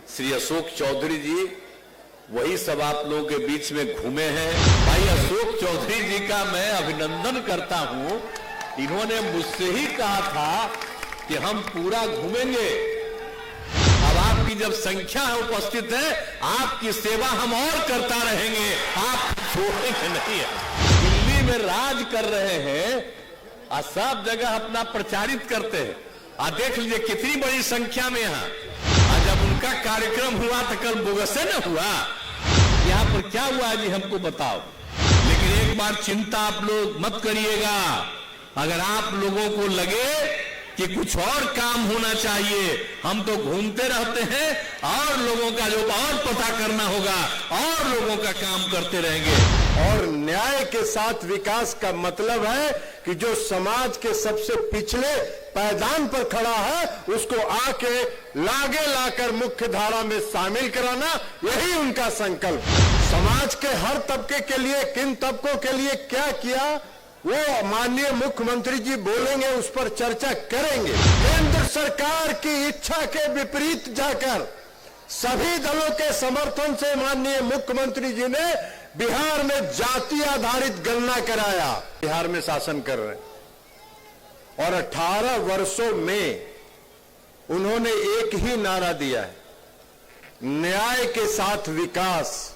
श्री अशोक चौधरी जी वही सब आप लोगों के बीच में घूमे हैं। भाई अशोक चौधरी जी का मैं अभिनंदन करता हूं। इन्होंने मुझसे ही कहा था कि हम पूरा घूमेंगे। अब आपकी जब संख्या है उपस्थित है, आपकी सेवा हम और करता रहेंगे, आप छोड़ेंगे नहीं। दिल्ली में राज कर रहे हैं और सब जगह अपना प्रचारित करते हैं। देख लीजिए कितनी बड़ी संख्या में यहाँ। जब उनका कार्यक्रम हुआ तो कल बोगसे न हुआ। यहाँ पर क्या हुआ जी हमको बताओ। लेकिन एक बार चिंता आप लोग मत करिएगा। अगर आप लोगों को लगे कि कुछ और काम होना चाहिए, हम तो घूमते रहते हैं और लोगों का जो और पता करना होगा और लोगों का काम करते रहेंगे। और न्याय के साथ विकास का मतलब है कि जो समाज के सबसे पिछले पायदान पर खड़ा है उसको आके लागे लाकर मुख्य धारा में शामिल कराना, यही उनका संकल्प। समाज के हर तबके के लिए, किन तबकों के लिए क्या किया वो माननीय मुख्यमंत्री जी बोलेंगे, उस पर चर्चा करेंगे। केंद्र सरकार की इच्छा के विपरीत जाकर सभी दलों के समर्थन से माननीय मुख्यमंत्री जी ने बिहार में जाति आधारित गणना कराया। बिहार में शासन कर रहे हैं और 18 वर्षों में उन्होंने एक ही नारा दिया है, न्याय के साथ विकास।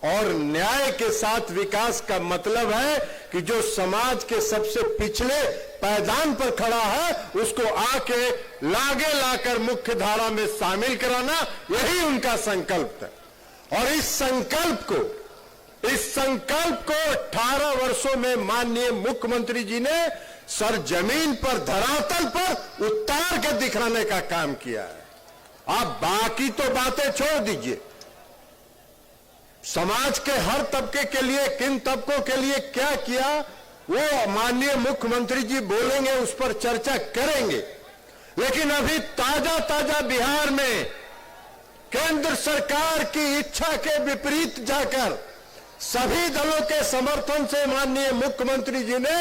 और न्याय के साथ विकास का मतलब है कि जो समाज के सबसे पिछले पायदान पर खड़ा है उसको आके लागे लाकर मुख्य धारा में शामिल कराना, यही उनका संकल्प है। और इस संकल्प को 18 वर्षों में माननीय मुख्यमंत्री जी ने सर जमीन पर, धरातल पर उतार के दिखाने का काम किया है। आप बाकी तो बातें छोड़ दीजिए। समाज के हर तबके के लिए, किन तबकों के लिए क्या किया वो माननीय मुख्यमंत्री जी बोलेंगे, उस पर चर्चा करेंगे। लेकिन अभी ताजा बिहार में केंद्र सरकार की इच्छा के विपरीत जाकर सभी दलों के समर्थन से माननीय मुख्यमंत्री जी ने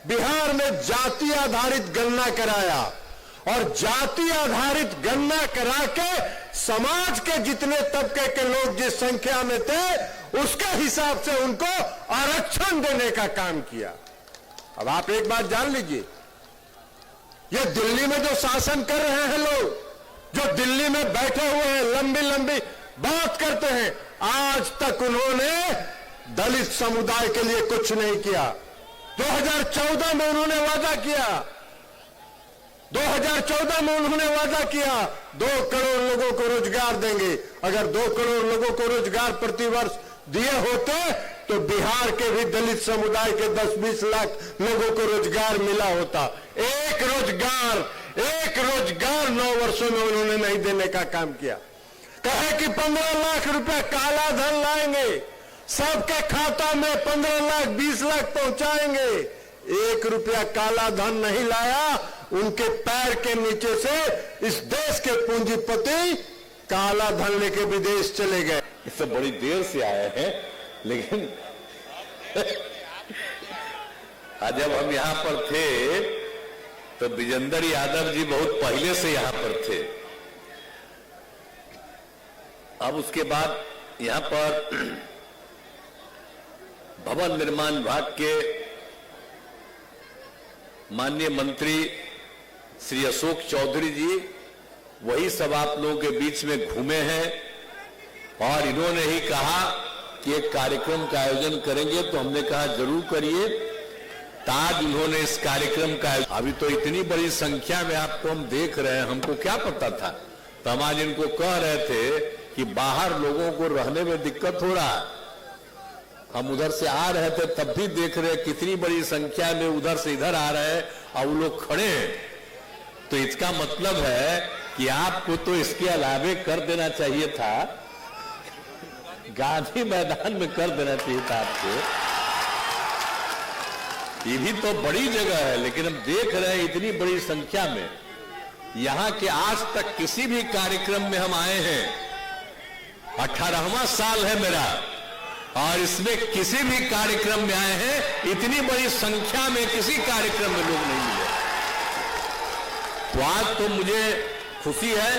बिहार में जाति आधारित गणना कराया। और जाति आधारित गणना करा के समाज के जितने तबके के लोग जिस संख्या में थे उसके हिसाब से उनको आरक्षण देने का काम किया। अब आप एक बात जान लीजिए, ये दिल्ली में जो शासन कर रहे हैं लोग, जो दिल्ली में बैठे हुए हैं, लंबी लंबी बात करते हैं, आज तक उन्होंने दलित समुदाय के लिए कुछ नहीं किया। 2014 में उन्होंने वादा किया, 2014 में उन्होंने वादा किया 2 करोड़ लोगों को रोजगार देंगे। अगर 2 करोड़ लोगों को रोजगार प्रतिवर्ष दिए होते तो बिहार के भी दलित समुदाय के 10-20 लाख लोगों को रोजगार मिला होता। एक रोजगार 9 वर्षों में उन्होंने नहीं देने का काम किया। कहे कि 15 लाख रुपया काला धन लाएंगे, सबके खाता में 15 लाख 20 लाख पहुंचाएंगे। 1 रुपया काला धन नहीं लाया। उनके पैर के नीचे से इस देश के पूंजीपति काला धन लेके विदेश चले गए। इससे बड़ी देर से आए हैं, लेकिन जब हम यहां पर थे तो विजेंद्र यादव जी बहुत पहले से यहां पर थे। अब उसके बाद यहां पर भवन निर्माण विभाग के माननीय मंत्री श्री अशोक चौधरी जी वही सब आप लोगों के बीच में घूमे हैं और इन्होंने ही कहा कि एक कार्यक्रम का आयोजन करेंगे। तो हमने कहा जरूर करिए। ताज उन्होंने इस कार्यक्रम का, अभी तो इतनी बड़ी संख्या में आपको हम देख रहे हैं, हमको क्या पता था। तो हम आज इनको कह रहे थे कि बाहर लोगों को रहने में दिक्कत हो रहा है। हम उधर से आ रहे थे तब भी देख रहे कितनी बड़ी संख्या में उधर से इधर आ रहे हैं और वो लोग खड़े हैं। तो इसका मतलब है कि आपको तो इसके अलावे कर देना चाहिए था, गांधी मैदान में कर देना चाहिए था आपको। ये भी तो बड़ी जगह है, लेकिन हम देख रहे हैं इतनी बड़ी संख्या में। यहां के आज तक किसी भी कार्यक्रम में हम आए हैं, 18वां साल है मेरा, और इसमें किसी भी कार्यक्रम में आए हैं इतनी बड़ी संख्या में किसी कार्यक्रम में लोग नहीं मिले। तो आज तो मुझे खुशी है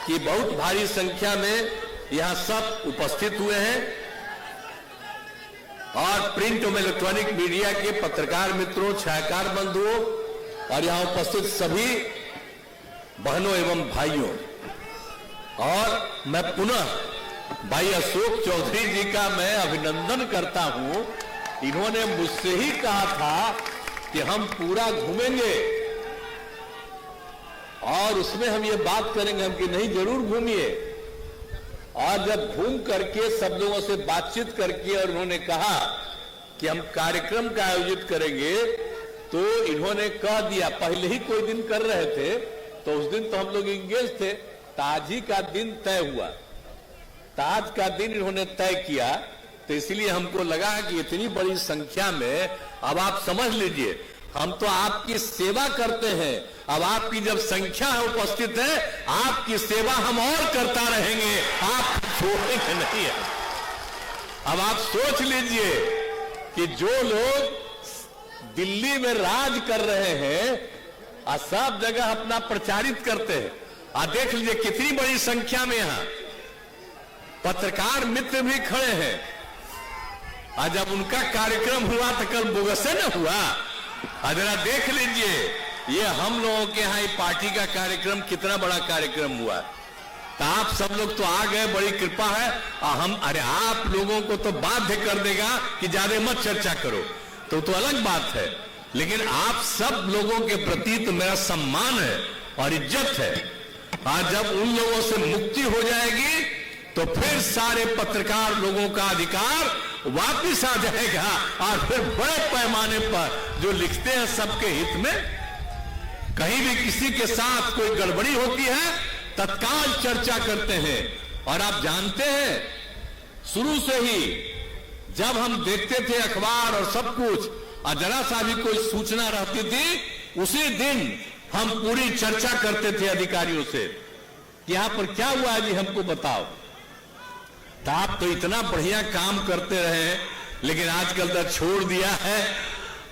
कि बहुत भारी संख्या में यहां सब उपस्थित हुए हैं और प्रिंट और इलेक्ट्रॉनिक मीडिया के पत्रकार मित्रों, छायाकार बंधुओं और यहां उपस्थित सभी बहनों एवं भाइयों, और मैं पुनः भाई अशोक चौधरी जी का मैं अभिनंदन करता हूं। इन्होंने मुझसे ही कहा था कि हम पूरा घूमेंगे और उसमें हम ये बात करेंगे हम कि नहीं, जरूर घूमिए। और जब घूम करके सब लोगों से बातचीत करके और उन्होंने कहा कि हम कार्यक्रम का आयोजित करेंगे, तो इन्होंने कह दिया, पहले ही कोई दिन कर रहे थे तो उस दिन तो हम लोग इंगेज थे, ताज ही का दिन तय हुआ, ताज का दिन इन्होंने तय किया। तो इसलिए हमको लगा कि इतनी बड़ी संख्या में, अब आप समझ लीजिए, हम तो आपकी सेवा करते हैं, अब आपकी जब संख्या है उपस्थित है, आपकी सेवा हम और करता रहेंगे, आप छोड़ेंगे नहीं है। अब आप सोच लीजिए कि जो लोग दिल्ली में राज कर रहे हैं और सब जगह अपना प्रचारित करते हैं, और देख लीजिए कितनी बड़ी संख्या में यहां पत्रकार मित्र भी खड़े हैं, और जब उनका कार्यक्रम हुआ तो कल बोगसे न हुआ। जरा देख लीजिए ये हम लोगों के यहाँ पार्टी का कार्यक्रम कितना बड़ा कार्यक्रम हुआ, तो आप सब लोग तो आ गए, बड़ी कृपा है। अरे आप लोगों को तो बाध्य कर देगा कि ज्यादा मत चर्चा करो, तो अलग बात है, लेकिन आप सब लोगों के प्रति तो मेरा सम्मान है और इज्जत है। आज जब उन लोगों से मुक्ति हो जाएगी तो फिर सारे पत्रकार लोगों का अधिकार वापिस आ जाएगा, और फिर बड़े पैमाने पर जो लिखते हैं सबके हित में, कहीं भी किसी के साथ कोई गड़बड़ी होती है तत्काल चर्चा करते हैं। और आप जानते हैं शुरू से ही जब हम देखते थे अखबार और सब कुछ, और जरा सा भी कोई सूचना रहती थी उसी दिन हम पूरी चर्चा करते थे अधिकारियों से कि यहां पर क्या हुआ है जी, हमको बताओ। तो आप तो इतना बढ़िया काम करते रहे, लेकिन आजकल तो छोड़ दिया है,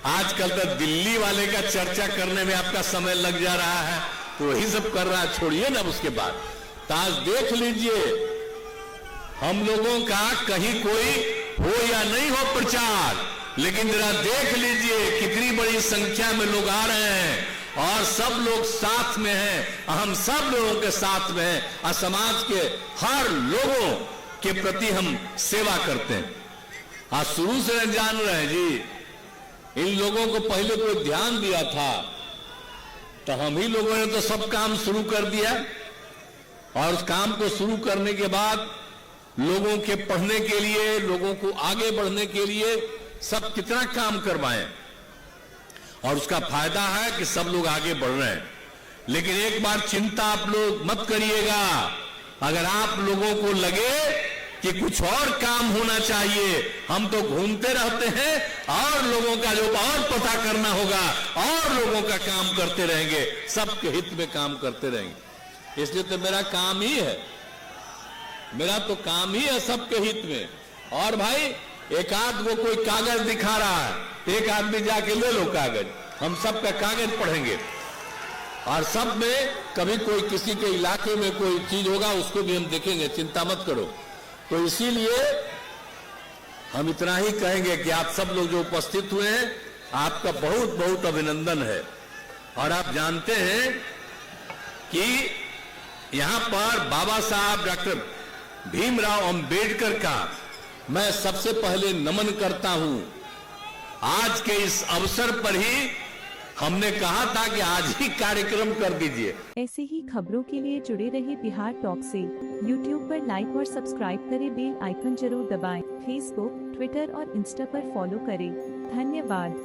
आजकल तो दिल्ली वाले का चर्चा करने में आपका समय लग जा रहा है, तो वही सब कर रहा है, छोड़िए ना उसके बाद। तो आज देख लीजिए हम लोगों का कहीं कोई हो या नहीं हो प्रचार, लेकिन जरा देख लीजिए कितनी बड़ी संख्या में लोग आ रहे हैं और सब लोग साथ में हैं, हम सब लोगों के साथ में हैं, और समाज के हर लोगों के प्रति हम सेवा करते हैं। आज शुरू से जान रहे हैं जी, इन लोगों को पहले कोई ध्यान दिया था तो हम ही लोगों ने तो सब काम शुरू कर दिया, और उस काम को शुरू करने के बाद लोगों के पढ़ने के लिए, लोगों को आगे बढ़ने के लिए सब कितना काम करवाएं, और उसका फायदा है कि सब लोग आगे बढ़ रहे हैं। लेकिन एक बार चिंता आप लोग मत करिएगा, अगर आप लोगों को लगे कि कुछ और काम होना चाहिए, हम तो घूमते रहते हैं और लोगों का जो और पता करना होगा और लोगों का काम करते रहेंगे, सबके हित में काम करते रहेंगे। इसलिए तो मेरा काम ही है, मेरा तो काम ही है सबके हित में। और भाई एक आध वो कोई कागज दिखा रहा है, एक आदमी जाके ले लो कागज, हम सबका कागज पढ़ेंगे, और सब में कभी कोई किसी के इलाके में कोई चीज होगा उसको भी हम देखेंगे, चिंता मत करो। तो इसीलिए हम इतना ही कहेंगे कि आप सब लोग जो उपस्थित हुए हैं, आपका बहुत बहुत अभिनंदन है। और आप जानते हैं कि यहां पर बाबा साहब डॉक्टर भीमराव अंबेडकर का मैं सबसे पहले नमन करता हूं। आज के इस अवसर पर ही हमने कहा था कि आज ही कार्यक्रम कर दीजिए। ऐसे ही खबरों के लिए जुड़े रहिए बिहार टॉक से। YouTube पर लाइक और सब्सक्राइब करें, बेल आइकन जरूर दबाएं। फेसबुक, ट्विटर और इंस्टा पर फॉलो करें। धन्यवाद।